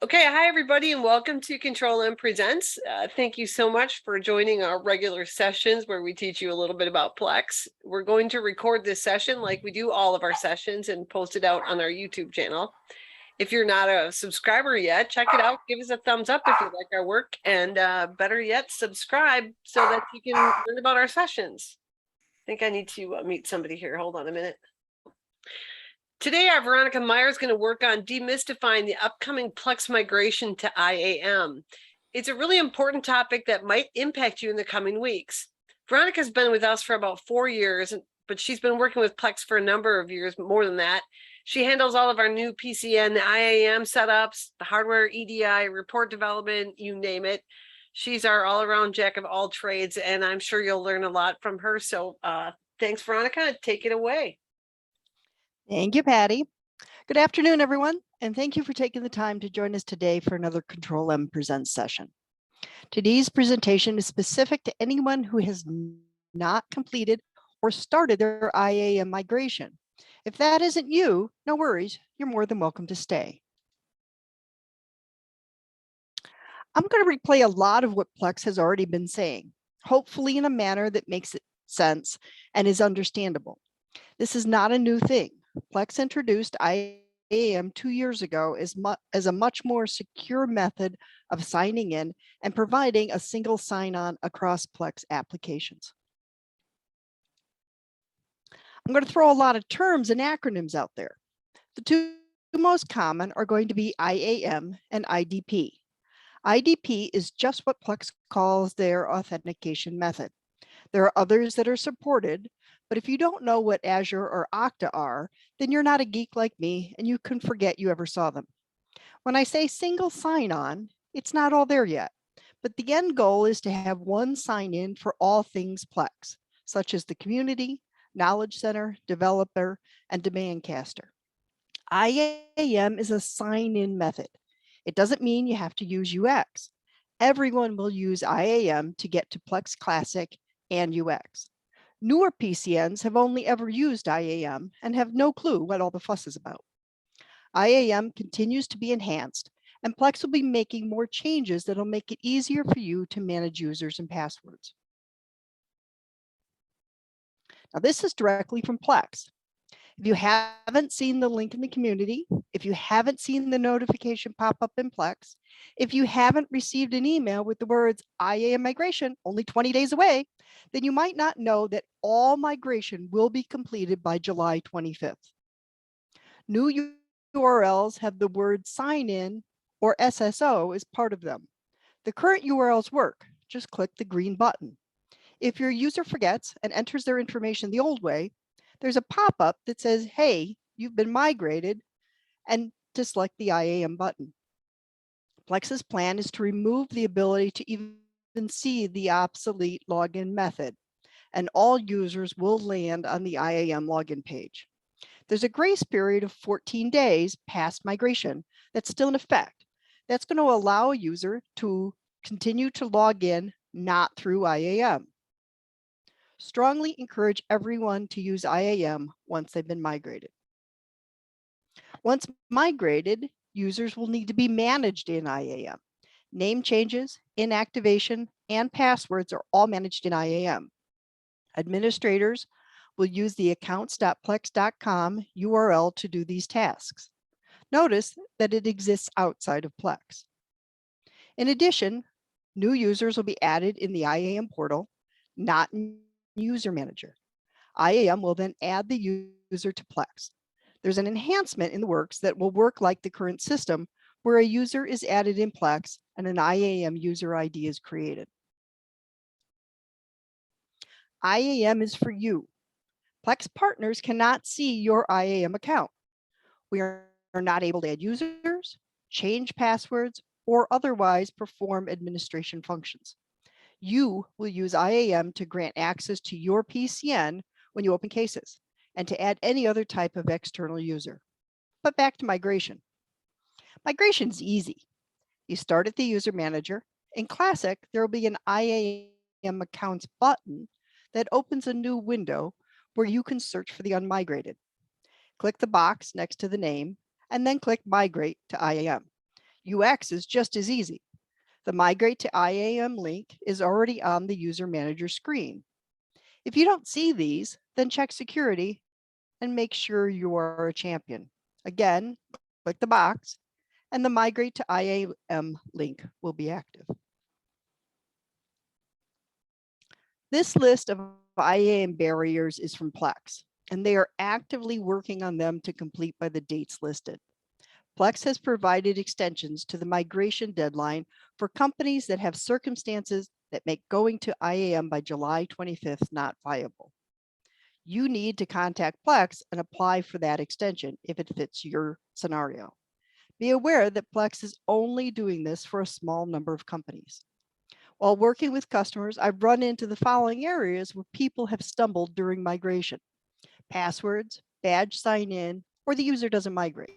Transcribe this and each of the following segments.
Okay, hi everybody, and welcome to Control+M Presents. Thank you so much for joining our regular sessions where we teach you a little bit about Plex. We're going to record this session like we do all of our sessions and post it out on our YouTube channel. If you're not a subscriber yet, check it out. Give us a thumbs up if you like our work, and better yet, subscribe so that you can learn about our sessions. I think I need to meet somebody here. Hold on a minute. Today, our Veronica Meyer is going to work on demystifying the upcoming Plex migration to IAM. It's a really important topic that might impact you in the coming weeks. Veronica's been with us for about 4 years, but she's been working with Plex for a number of years, more than that. She handles all of our new PCN, the IAM setups, the hardware, EDI, report development, you name it. She's our all-around jack of all trades, and I'm sure you'll learn a lot from her. So thanks, Veronica. Take it away. Thank you, Patty. Good afternoon, everyone, and thank you for taking the time to join us today for another Control+M Presents session. Today's presentation is specific to anyone who has not completed or started their IAM migration. If that isn't you, no worries, you're more than welcome to stay. I'm going to replay a lot of what Plex has already been saying, hopefully in a manner that makes sense and is understandable. This is not a new thing. Plex introduced IAM 2 years ago as a much more secure method of signing in and providing a single sign-on across Plex applications. I'm going to throw a lot of terms and acronyms out there. The two most common are going to be IAM and IDP. IDP is just what Plex calls their authentication method. There are others that are supported, but if you don't know what Azure or Okta are, then you're not a geek like me and you can forget you ever saw them. When I say single sign-on, it's not all there yet, but the end goal is to have one sign-in for all things Plex, such as the community, knowledge center, developer, and demand caster. IAM is a sign-in method. It doesn't mean you have to use UX. Everyone will use IAM to get to Plex Classic and UX. Newer PCNs have only ever used IAM and have no clue what all the fuss is about. IAM continues to be enhanced, and Plex will be making more changes that'll make it easier for you to manage users and passwords. Now, this is directly from Plex. If you haven't seen the link in the community, if you haven't seen the notification pop up in Plex, if you haven't received an email with the words IAM migration only 20 days away, then you might not know that all migration will be completed by July 25th. New URLs have the word sign in or SSO as part of them. The current URLs work. Just click the green button. If your user forgets and enters their information the old way, there's a pop-up that says, hey, you've been migrated, and to select the IAM button. Plex's plan is to remove the ability to even see the obsolete login method, and all users will land on the IAM login page. There's a grace period of 14 days past migration that's still in effect. That's going to allow a user to continue to log in, not through IAM. Strongly encourage everyone to use IAM once they've been migrated. Once migrated, users will need to be managed in IAM. Name changes, inactivation, and passwords are all managed in IAM. Administrators will use the accounts.plex.com URL to do these tasks. Notice that it exists outside of Plex. In addition, new users will be added in the IAM portal, not in User Manager. IAM will then add the user to Plex. There's an enhancement in the works that will work like the current system, where a user is added in Plex and an IAM user ID is created. IAM is for you. Plex partners cannot see your IAM account. We are not able to add users, change passwords, or otherwise perform administration functions. You will use IAM to grant access to your PCN when you open cases and to add any other type of external user. But back to migration. Migration is easy. You start at the user manager. In Classic, there will be an IAM accounts button that opens a new window where you can search for the unmigrated. Click the box next to the name and then click Migrate to IAM. UX is just as easy. The Migrate to IAM link is already on the user manager screen. If you don't see these, then check security and make sure you are a champion. Again, click the box and the Migrate to IAM link will be active. This list of IAM barriers is from Plex, and they are actively working on them to complete by the dates listed. Plex has provided extensions to the migration deadline for companies that have circumstances that make going to IAM by July 25th not viable. You need to contact Plex and apply for that extension if it fits your scenario. Be aware that Plex is only doing this for a small number of companies. While working with customers, I've run into the following areas where people have stumbled during migration: passwords, badge sign in, or the user doesn't migrate.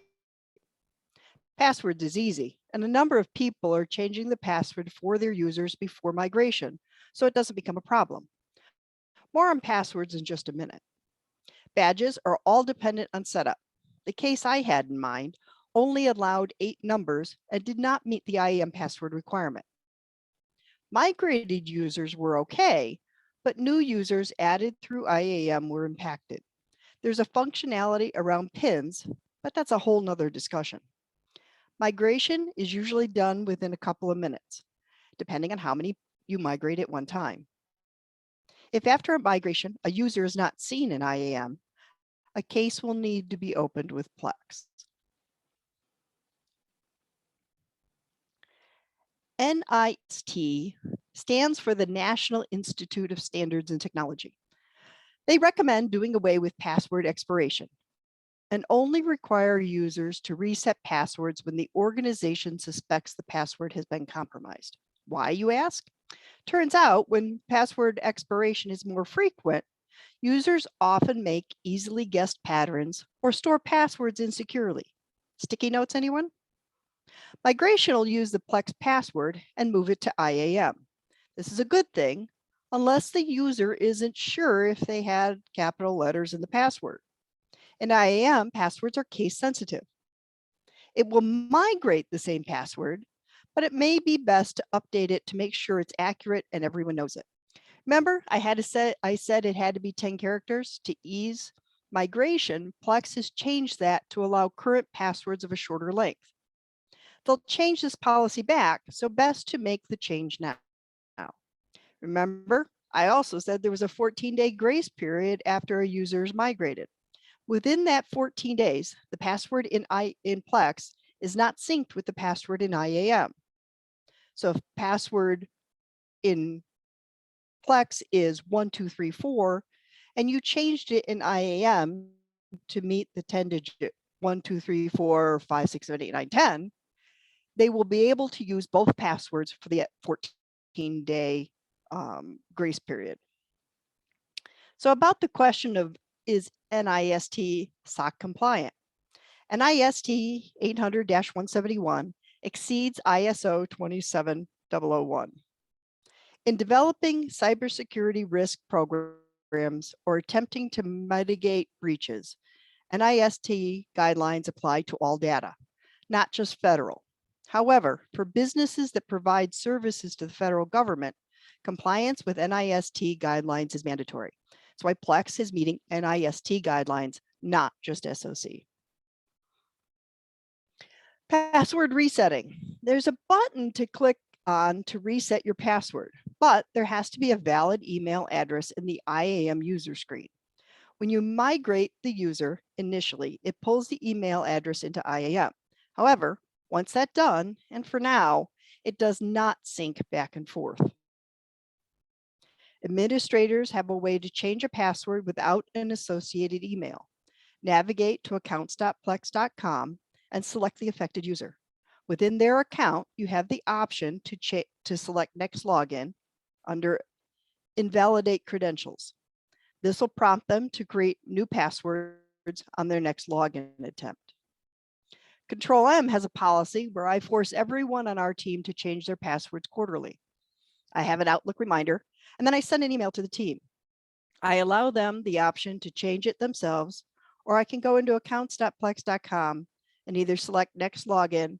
Passwords is easy, and a number of people are changing the password for their users before migration, so it doesn't become a problem. More on passwords in just a minute. Badges are all dependent on setup. The case I had in mind only allowed 8 numbers and did not meet the IAM password requirement. Migrated users were okay, but new users added through IAM were impacted. There's a functionality around pins, but that's a whole nother discussion. Migration is usually done within a couple of minutes, depending on how many you migrate at one time. If after a migration, a user is not seen in IAM, a case will need to be opened with Plex. NIST stands for the National Institute of Standards and Technology. They recommend doing away with password expiration and only require users to reset passwords when the organization suspects the password has been compromised. Why, you ask? Turns out when password expiration is more frequent, users often make easily guessed patterns or store passwords insecurely. Sticky notes, anyone? Migration will use the Plex password and move it to IAM. This is a good thing, unless the user isn't sure if they had capital letters in the password. In IAM, passwords are case sensitive. It will migrate the same password, but it may be best to update it to make sure it's accurate and everyone knows it. Remember, I said it had to be 10 characters to ease migration. Plex has changed that to allow current passwords of a shorter length. They'll change this policy back, so best to make the change now. Remember, I also said there was a 14-day grace period after a user is migrated. Within that 14 days, the password in Plex is not synced with the password in IAM. So if password in Plex is 1234 and you changed it in IAM to meet the 10-digit 1, 2, 3, 4, 5, 6, 7, 8, 9, 10, they will be able to use both passwords for the 14-day grace period. So about the question of, is NIST SOC compliant? NIST 800-171 exceeds ISO 27001. In developing cybersecurity risk programs or attempting to mitigate breaches, NIST guidelines apply to all data, not just federal. However, for businesses that provide services to the federal government, compliance with NIST guidelines is mandatory. That's why Plex is meeting NIST guidelines, not just SOC. Password resetting. There's a button to click on to reset your password, but there has to be a valid email address in the IAM user screen. When you migrate the user initially, it pulls the email address into IAM. However, once that's done, and for now, it does not sync back and forth. Administrators have a way to change a password without an associated email. Navigate to accounts.plex.com and select the affected user. Within their account, you have the option to select next login under invalidate credentials. This will prompt them to create new passwords on their next login attempt. Control+M has a policy where I force everyone on our team to change their passwords quarterly. I have an Outlook reminder, and then I send an email to the team. I allow them the option to change it themselves, or I can go into accounts.plex.com and either select next login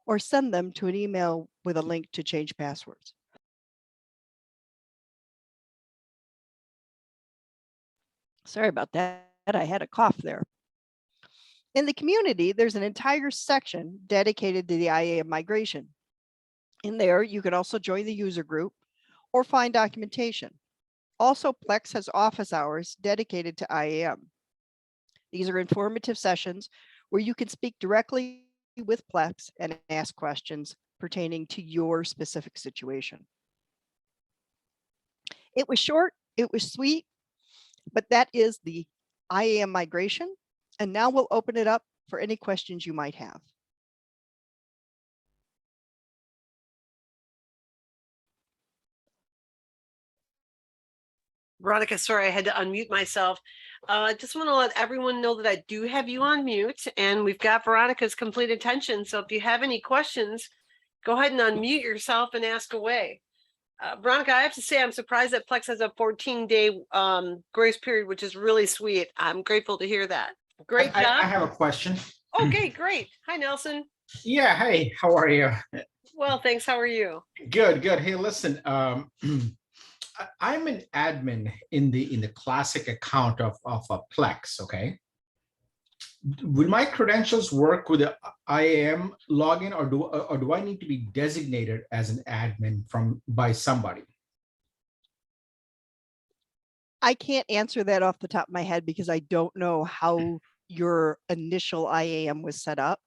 or send them to an email with a link to change passwords. Sorry about that. I had a cough there. In the community, there's an entire section dedicated to the IAM migration. In there, you can also join the user group or find documentation. Also, Plex has office hours dedicated to IAM. These are informative sessions where you can speak directly with Plex and ask questions pertaining to your specific situation. It was short, it was sweet, but that is the IAM migration. And now we'll open it up for any questions you might have. Veronica, sorry, I had to unmute myself. I just want to let everyone know that I do have you on mute, and we've got Veronica's complete attention. So if you have any questions, go ahead and unmute yourself and ask away. Veronica, I have to say, I'm surprised that Plex has a 14-day grace period, which is really sweet. I'm grateful to hear that. Great job. I have a question. Okay, great. Hi, Nelson. Yeah, hey, how are you? Well, thanks. How are you? Good, good. Hey, listen, I'm an admin in the classic account of a Plex, okay? Will my credentials work with the IAM login, or do I need to be designated as an admin by somebody? I can't answer that off the top of my head because I don't know how your initial IAM was set up.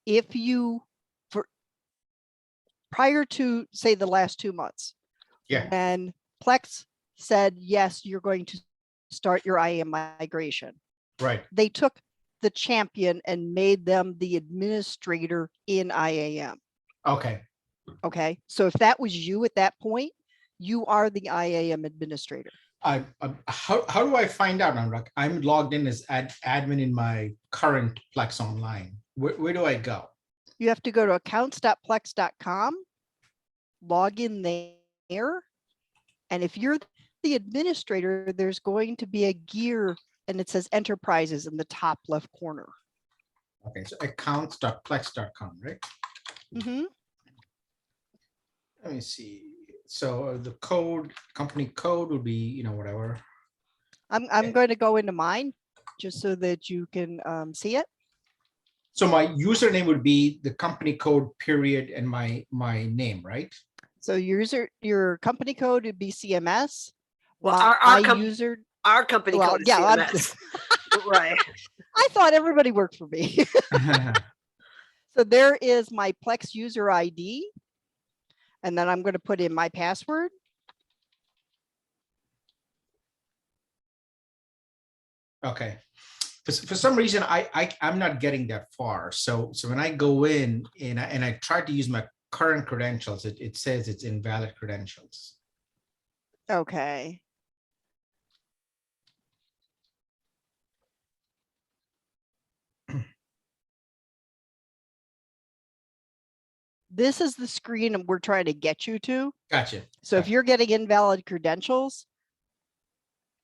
If you, prior to say the last 2 months, Yeah, when Plex said, yes, you're going to start your IAM migration, right. they took the champion and made them the administrator in IAM. Okay. Okay. So if that was you at that point, you are the IAM administrator. How do I find out? I'm logged in as admin in my current Plex Online. Where do I go? You have to go to accounts.plex.com, log in there. And if you're the administrator, there's going to be a gear and it says enterprises in the top left corner. Okay, so accounts.plex.com, right? Mm-hmm. Let me see. So the code, company code will be, whatever. I'm going to go into mine just so that you can see it. So my username would be the company code period and my name, right? So your company code would be CMS. Well, our company well, code is yeah, CMS. Right. I thought everybody worked for me. So there is my Plex user ID. And then I'm going to put in my password. Okay. For some reason, I'm not getting that far. So when I go in and I try to use my current credentials, it says it's invalid credentials. Okay. This is the screen we're trying to get you to. Gotcha. So if you're getting invalid credentials,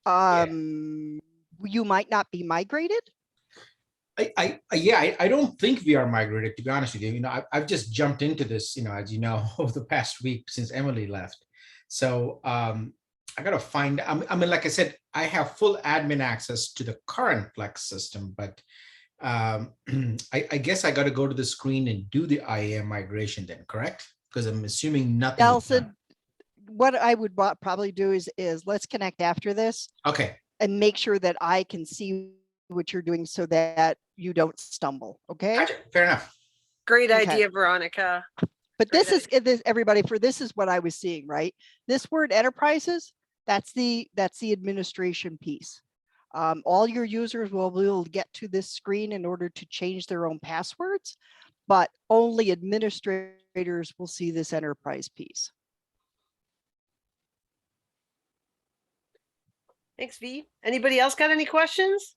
you might not be migrated. I don't think we are migrated, to be honest with you. I've just jumped into this, as you know, over the past week since Emily left. So I got to find, I mean, like I said, I have full admin access to the current Plex system, but I guess I got to go to the screen and do the IAM migration then, correct? Because I'm assuming nothing. Nelson, what I would probably do is let's connect after this. Okay. And make sure that I can see what you're doing so that you don't stumble. Okay. Gotcha. Fair enough. Great idea, Veronica. But this is everybody, this is what I was seeing, right? This word enterprises, that's the administration piece. All your users will be able to get to this screen in order to change their own passwords, but only administrators will see this enterprise piece. Thanks, V. Anybody else got any questions?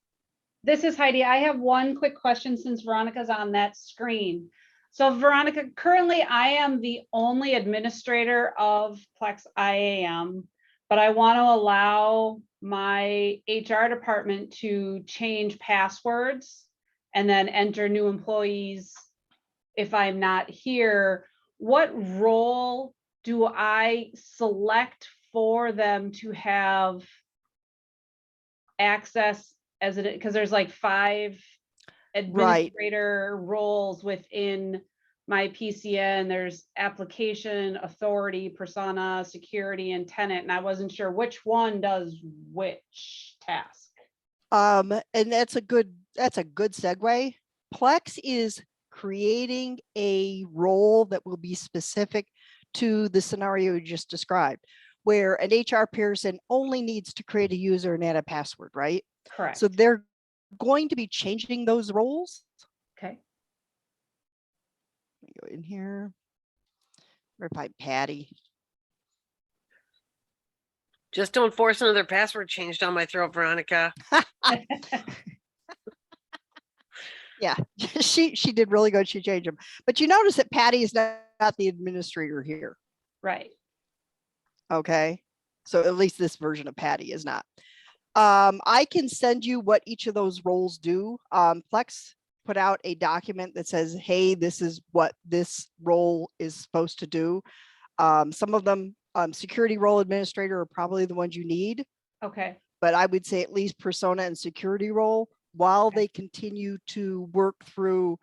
This is Heidi. I have one quick question since Veronica's on that screen. So Veronica, currently I am the only administrator of Plex IAM, but I want to allow my HR department to change passwords and then enter new employees if I'm not here, what role do I select for them to have access as it, because there's like 5 administrator roles within my PCN. There's application, authority, persona, security, and tenant, and I wasn't sure which one does which task. And that's a good segue. Plex is creating a role that will be specific to the scenario you just described, where an HR person only needs to create a user and add a password, right? Correct. So they're going to be changing those roles. Okay. Let me go in here. Or find Patty. Just don't force another password change down my throat, Veronica. Yeah, she did really good. She changed them. But you notice that Patty is not the administrator here. Right. Okay. So at least this version of Patty is not. I can send you what each of those roles do. Plex put out a document that says, hey, this is what this role is supposed to do. Some of them, security role administrator are probably the ones you need. Okay. But I would say at least persona and security role, while they continue to work through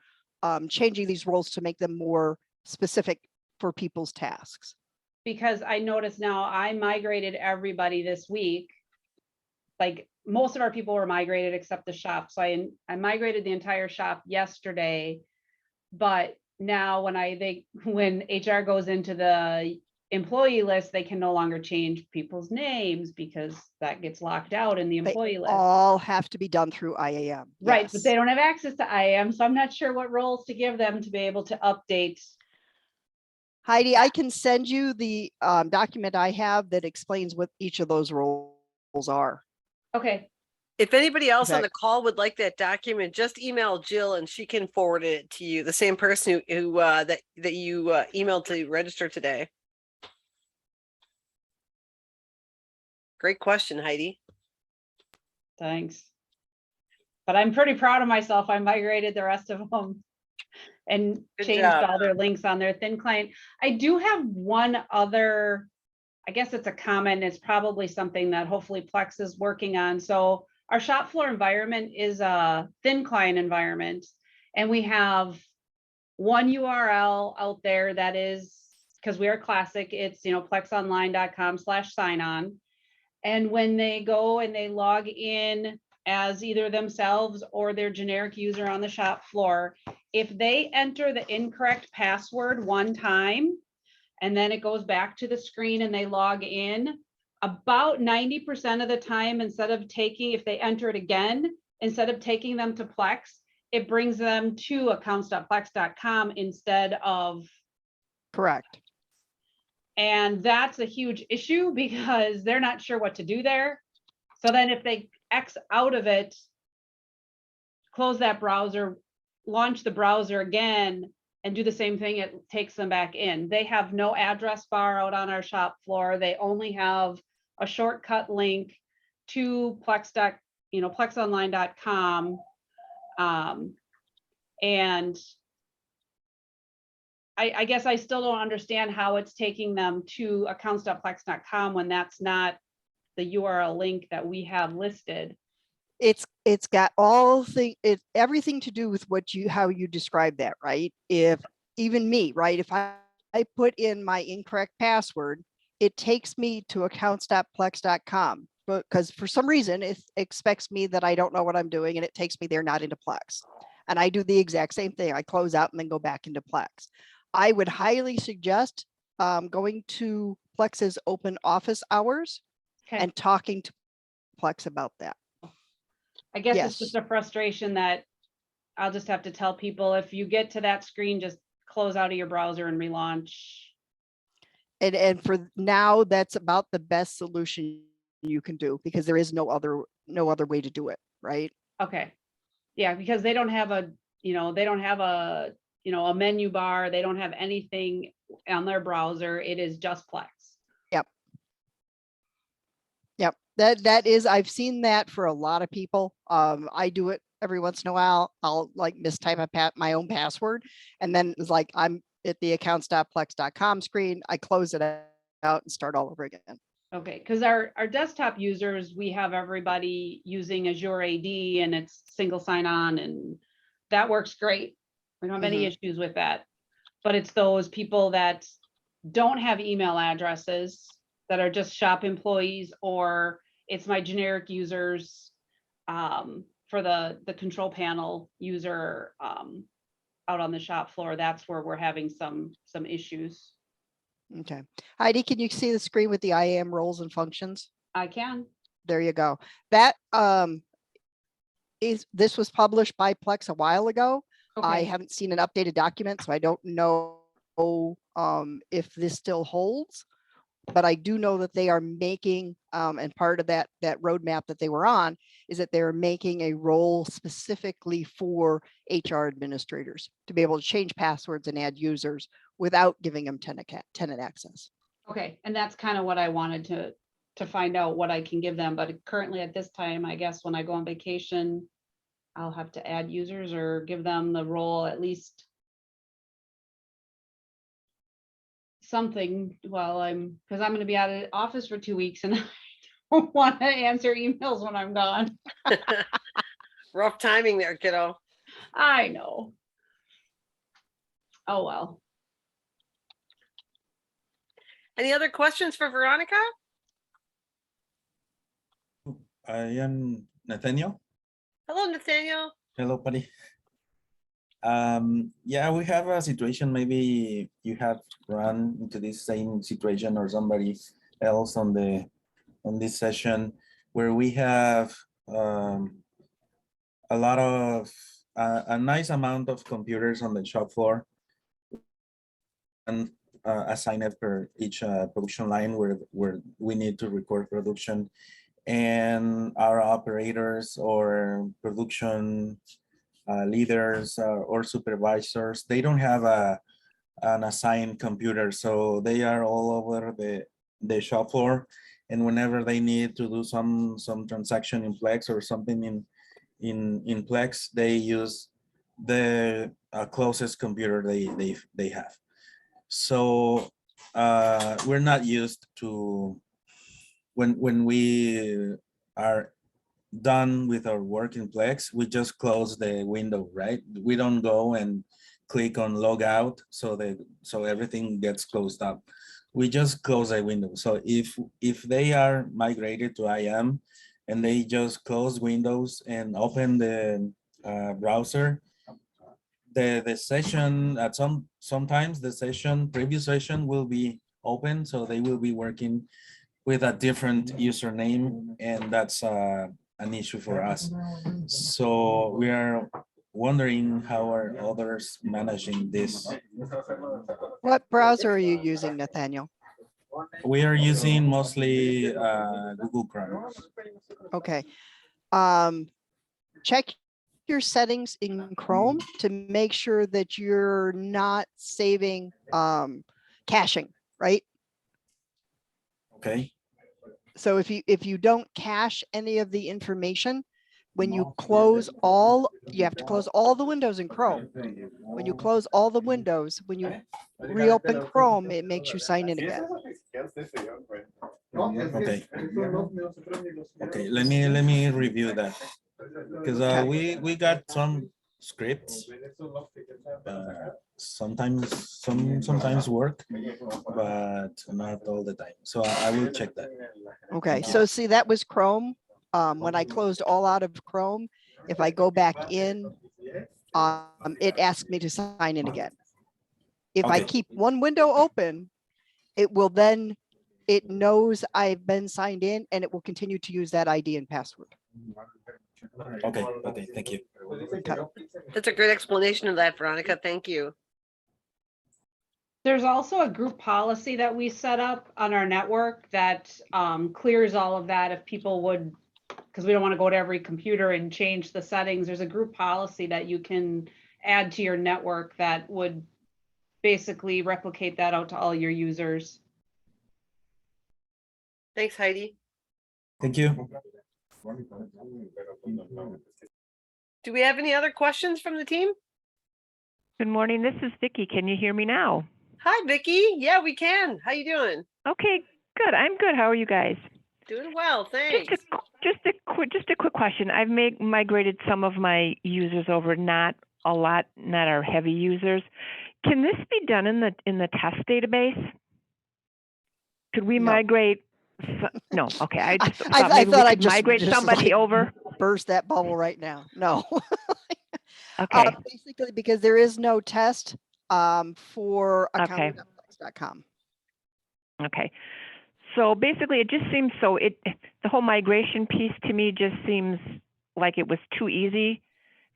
changing these roles to make them more specific for people's tasks. Because I noticed now I migrated everybody this week. Like most of our people were migrated except the shop. So I migrated the entire shop yesterday. But now when HR goes into the employee list, they can no longer change people's names because that gets locked out in the employee list. All have to be done through IAM. Right, Yes. but they don't have access to IAM, so I'm not sure what roles to give them to be able to update. Heidi, I can send you the document I have that explains what each of those roles are. Okay. If anybody else on Okay. the call would like that document, just email Jill and she can forward it to you. The same person who that you emailed to register today. Great question, Heidi. Thanks. But I'm pretty proud of myself. I migrated the rest of them and Good changed job. all their links on their thin client. I do have one other, I guess it's a comment. It's probably something that hopefully Plex is working on. So our shop floor environment is a thin client environment, and we have one URL out there that is, because we are classic, it's, plexonline.com/sign-on. And when they go and they log in as either themselves or their generic user on the shop floor, if they enter the incorrect password one time, and then it goes back to the screen and they log in, about 90% of the time, if they enter it again, instead of taking them to Plex, it brings them to accounts.plex.com instead of. Correct. And that's a huge issue because they're not sure what to do there. So then if they X out of it, close that browser, launch the browser again, and do the same thing, it takes them back in. They have no address bar out on our shop floor. They only have a shortcut link to plexonline.com. And I guess I still don't understand how it's taking them to accounts.plex.com when that's not the URL link that we have listed. It's got everything to do with how you describe that, right? If even me, right? If I put in my incorrect password, it takes me to accounts.plex.com, because for some reason it expects me that I don't know what I'm doing, and it takes me there, not into Plex. And I do the exact same thing. I close out and then go back into Plex. I would highly suggest going to Plex's open office hours and talking to Plex about that. I guess Yes. it's just a frustration that I'll just have to tell people, if you get to that screen, just close out of your browser and relaunch. And for now, that's about the best solution you can do, because there is no other way to do it, right? Okay. Yeah, because they don't have a menu bar. They don't have anything on their browser. It is just Plex. Yep. That is, I've seen that for a lot of people. I do it every once in a while, I'll like mistype my own password. And then it's like, I'm at the accounts.plex.com screen. I close it out and start all over again. Okay, because our desktop users, we have everybody using Azure AD and it's single sign-on, and that works great. We don't have any issues with that. But it's those people that don't have email addresses, that are just shop employees, or it's my generic users for the control panel user out on the shop floor. That's where we're having some issues. Okay. Heidi, can you see the screen with the IAM roles and functions? I can. There you go. That this was published by Plex a while ago. I Okay. haven't seen an updated document, so I don't know if this still holds. But I do know that they are making, and part of that roadmap that they were on is that they're making a role specifically for HR administrators to be able to change passwords and add users without giving them tenant access. Okay, and that's kind of what I wanted to find out what I can give them, but currently at this time, I guess when I go on vacation, I'll have to add users or give them the role, at least something while because I'm going to be out of the office for 2 weeks and I don't want to answer emails when I'm gone. Rough timing there, kiddo. I know. Oh, well. Any other questions for Veronica? I am Nathaniel. Hello, Nathaniel. Hello, Patty. Yeah, we have a situation. Maybe you have run into this same situation or somebody else on this session where we have a lot of a nice amount of computers on the shop floor and assigned per each production line where we need to record production, and our operators or production leaders or supervisors, they don't have an assigned computer, so they are all over the shop floor, and whenever they need to do some transaction in Plex or something in Plex, they use the closest computer they have. So we're not used to when we are done with our work in Plex, we just close the window, right? We don't go and click on log out so everything gets closed up. We just close a window. So if they are migrated to IAM and they just close Windows and open the browser, the session at sometimes the previous session will be open, so they will be working with a different username, and that's an issue for us. So we are wondering how are others managing this. What browser are you using, Nathaniel? We are using mostly Google Chrome. Okay. Check your settings in Chrome to make sure that you're not saving caching, right? Okay. So if you don't cache any of the information, when you close all, you have to close all the windows in Chrome. When you close all the windows, when you reopen Chrome, it makes you sign in again. Okay. Okay. Let me review that, because we got some scripts. Sometimes work, but not all the time. So I will check that. Okay, so see, that was Chrome. When I closed all out of Chrome, if I go back in, it asks me to sign in again. If I Okay. keep one window open, it knows I've been signed in and it will continue to use that ID and password. Okay. Okay. Thank you. Okay. That's a great explanation of that, Veronica. Thank you. There's also a group policy that we set up on our network that clears all of that if people would, because we don't want to go to every computer and change the settings. There's a group policy that you can add to your network that would basically replicate that out to all your users. Thanks, Heidi. Thank you. Do we have any other questions from the team? Good morning. This is Vicki. Can you hear me now? Hi, Vicky. Yeah, we can. How you doing? Okay, good. I'm good. How are you guys? Doing well, thanks. Just a quick question. I've migrated some of my users over, not a lot, not our heavy users. Can this be done in the test database? Could we No. migrate? No. Okay. I just I thought maybe thought we I'd could migrate somebody like, over. burst that bubble right now. No. Okay. Basically, because there is no test for Okay. account.plex.com. Okay. So basically, it just seems the whole migration piece to me just seems like it was too easy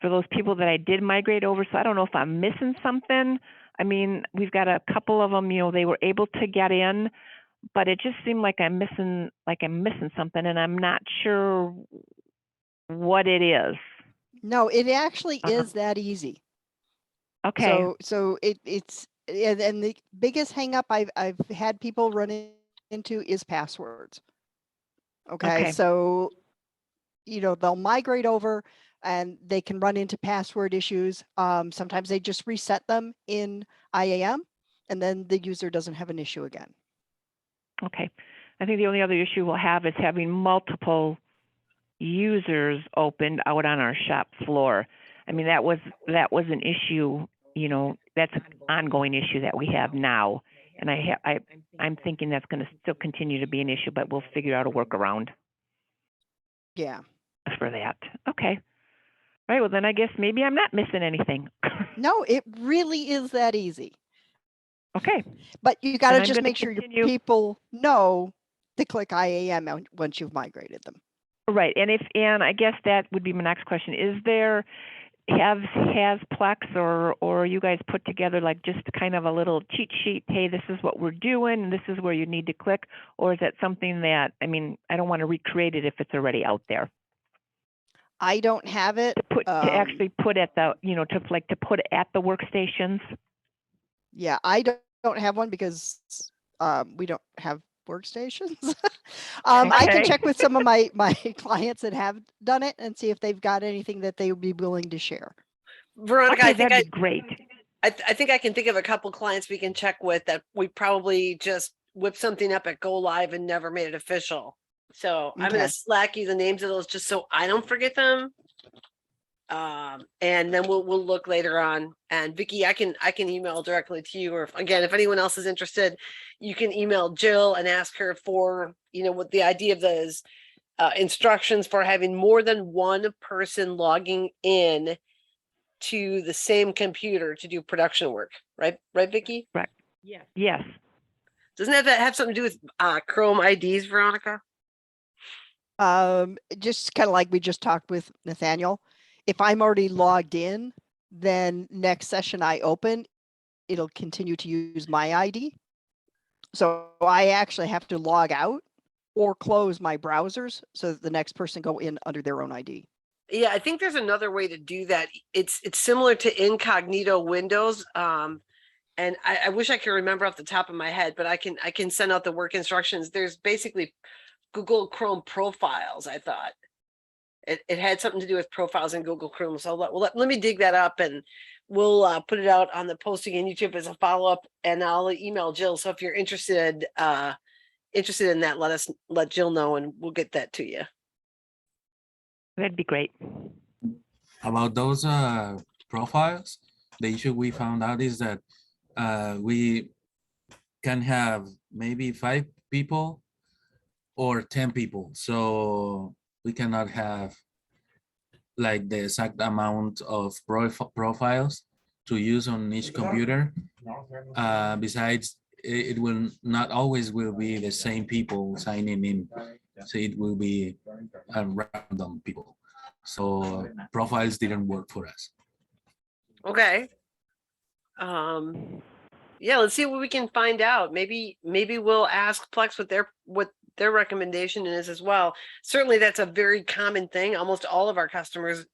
for those people that I did migrate over. So I don't know if I'm missing something. I mean, we've got a couple of them, they were able to get in, but it just seemed like I'm missing something, and I'm not sure what it is. No, it actually is that easy. Okay. So it's and the biggest hang up I've had people run into is passwords. Okay. So they'll migrate over and they can run into password issues. Sometimes they just reset them in IAM and then the user doesn't have an issue again. Okay. I think the only other issue we'll have is having multiple users opened out on our shop floor. I mean, that was an issue, that's an ongoing issue that we have now. And I'm thinking that's going to still continue to be an issue, but we'll figure out a workaround. Yeah. For that. Okay. All right. Well, then I guess maybe I'm not missing anything. No, it really is that easy. Okay. But you got to And just make sure your people know to click IAM once you've migrated them. Right. And I guess that would be my next question. Is there, has Plex or you guys put together like just kind of a little cheat sheet? Hey, this is what we're doing, and this is where you need to click. Or is that something that, I don't want to recreate it if it's already out there. I don't have it. To actually put at the, to put at the workstations. Yeah, I don't have one because we don't have workstations. I can check with some of my clients that have done it and see if they've got anything that they would be willing to share. Veronica, Okay, I think that'd be great. I think I can think of a couple clients we can check with that we probably just whipped something up at go live and never made it official. So I'm going to Slack you the names of those just so I don't forget them. And then we'll look later on. And Vicki, I can email directly to you, or if anyone else is interested, you can email Jill and ask her for, what the idea of those instructions for having more than one person logging in to the same computer to do production work. Right, Vicki? Right. Yes. Doesn't that have something to do with Chrome IDs, Veronica? Just kind of like we just talked with Nathaniel. If I'm already logged in, then next session I open, it'll continue to use my ID. So I actually have to log out or close my browsers so that the next person go in under their own ID. Yeah, I think there's another way to do that. It's similar to incognito windows. And I wish I could remember off the top of my head, but I can send out the work instructions. There's basically Google Chrome profiles, I thought. It had something to do with profiles in Google Chrome. So let me dig that up and we'll put it out on the posting in YouTube as a follow-up, and I'll email Jill. So if you're interested in that, let Jill know and we'll get that to you. That'd be great. About those profiles, the issue we found out is that we can have maybe 5 people or 10 people. So we cannot have like the exact amount of profiles to use on each computer. Besides, it will not always will be the same people signing in. So it will be random people. So profiles didn't work for us. Okay. Yeah, let's see what we can find out. Maybe we'll ask Plex what their recommendation is as well. Certainly that's a very common thing. Almost all of our customers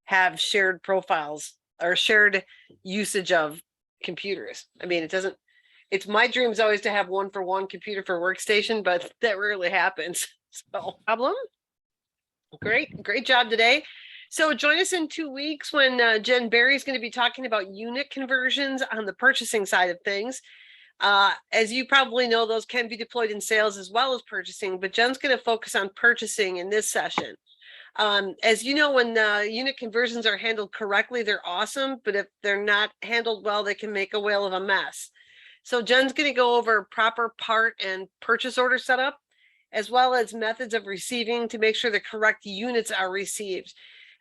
have shared profiles or shared usage of computers. I mean, it's my dream is always to have one for one computer for workstation, but that rarely happens. So problem. Great job today. So join us in 2 weeks when Jen Berry's going to be talking about unit conversions on the purchasing side of things. As you probably know, those can be deployed in sales as well as purchasing, but Jen's going to focus on purchasing in this session. As you know, when unit conversions are handled correctly, they're awesome, but if they're not handled well, they can make a whale of a mess. So Jen's going to go over proper part and purchase order setup, as well as methods of receiving to make sure the correct units are received.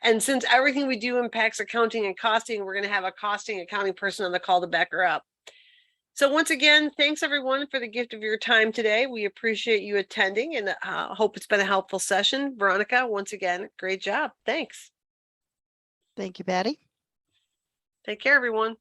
And since everything we do impacts accounting and costing, we're going to have a costing accounting person on the call to back her up. So once again, thanks everyone for the gift of your time today. We appreciate you attending and hope it's been a helpful session. Veronica, once again, great job. Thanks. Thank you, Patty. Take care, everyone.